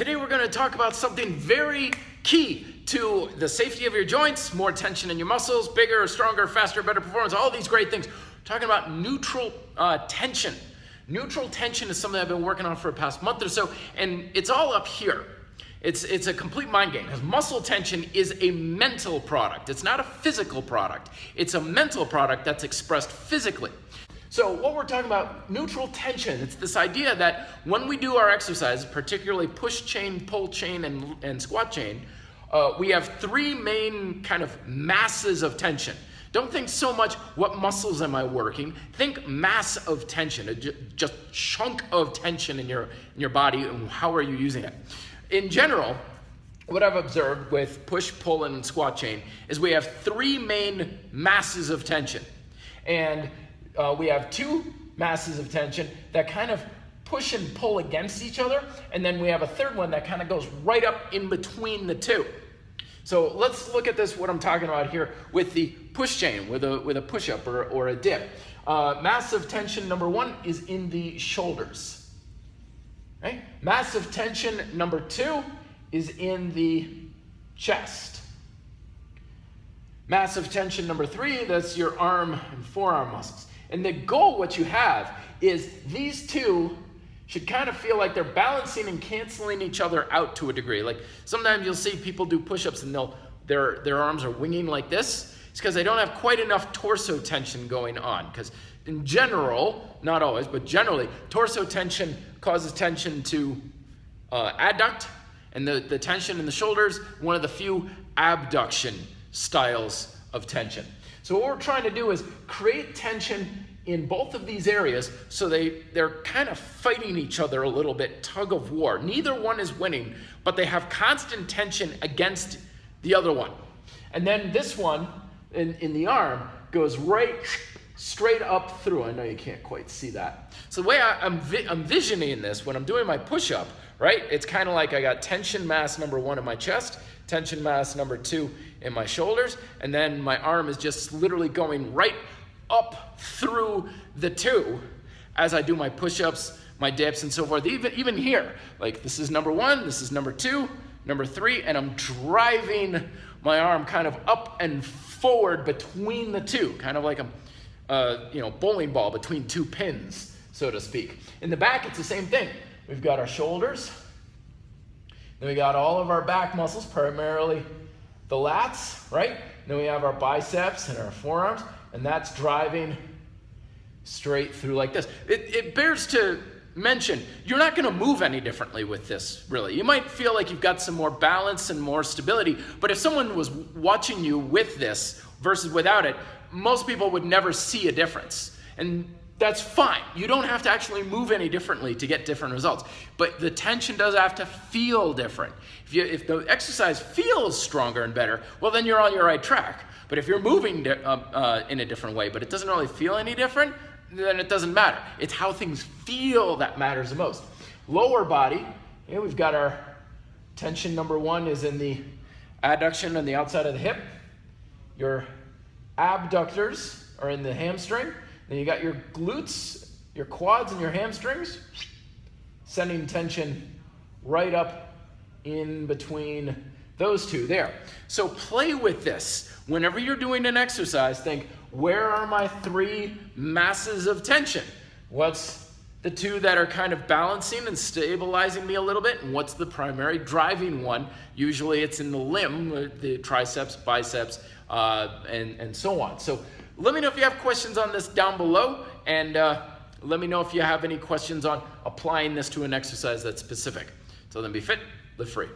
Today we're going to talk about something very key to the safety of your joints, more tension in your muscles, bigger, stronger, faster, better performance, all these great things. We're talking about neutral tension. Neutral tension is something I've been working on for the past month or so, and it's all up here. It's a complete mind game, because muscle tension is a mental product. It's not a physical product. It's a mental product that's expressed physically. So what we're talking about, neutral tension, it's this idea that when we do our exercises, particularly push chain, pull chain, and squat chain, we have three main kind of masses of tension. Don't think so much what muscles am I working. Think mass of tension, just chunk of tension in your body, and how are you using it. In general, what I've observed with push, pull, and squat chain is we have three main masses of tension. And we have two masses of tension that kind of push and pull against each other, and then we have a third one that kind of goes right up in between the two. So let's look at this, what I'm talking about here, with the push chain, with a push-up or a dip. Mass of tension number one is in the shoulders. Right? Mass of tension number two is in the chest. Mass of tension number three, that's your arm and forearm muscles. And the goal, what you have, is these two should kind of feel like they're balancing and canceling each other out to a degree. Like sometimes you'll see people do push-ups and their arms are winging like this. It's because they don't have quite enough torso tension going on. Because in general, not always, but generally, torso tension causes tension to adduct, and the tension in the shoulders, one of the few abduction styles of tension. So what we're trying to do is create tension in both of these areas so they're kind of fighting each other a little bit, tug of war. Neither one is winning, but they have constant tension against the other one. And then this one in the arm goes right straight up through. I know you can't quite see that. So the way I'm visioning this when I'm doing my push-up, right? It's kind of like I got tension mass number one in my chest, tension mass number two in my shoulders, and then my arm is just literally going right up through the two as I do my push-ups, my dips, and so forth. Even here, like this is number one, this is number two, number three, and I'm driving my arm kind of up and forward between the two, kind of like a bowling ball between two pins, so to speak. In the back, it's the same thing. We've got our shoulders, then we got all of our back muscles, primarily the lats, right? Then we have our biceps and our forearms, and that's driving straight through like this. It bears to mention, you're not gonna move any differently with this, really. You might feel like you've got some more balance and more stability, but if someone was watching you with this versus without it, most people would never see a difference. And that's fine. You don't have to actually move any differently to get different results. But the tension does have to feel different. If the exercise feels stronger and better, well, then you're on your right track. But if you're moving in a different way, but it doesn't really feel any different, then it doesn't matter. It's how things feel that matters the most. Lower body, we've got our tension number one is in the adduction on the outside of the hip. Your abductors are in the hamstring. Then you got your glutes, your quads, and your hamstrings, sending tension right up in between those two there. So play with this. Whenever you're doing an exercise, think, where are my three masses of tension? What's the two that are kind of balancing and stabilizing me a little bit? And what's the primary driving one? Usually it's in the limb, the triceps, biceps, and so on. So let me know if you have questions on this down below, and let me know if you have any questions on applying this to an exercise that's specific. So then be fit, live free.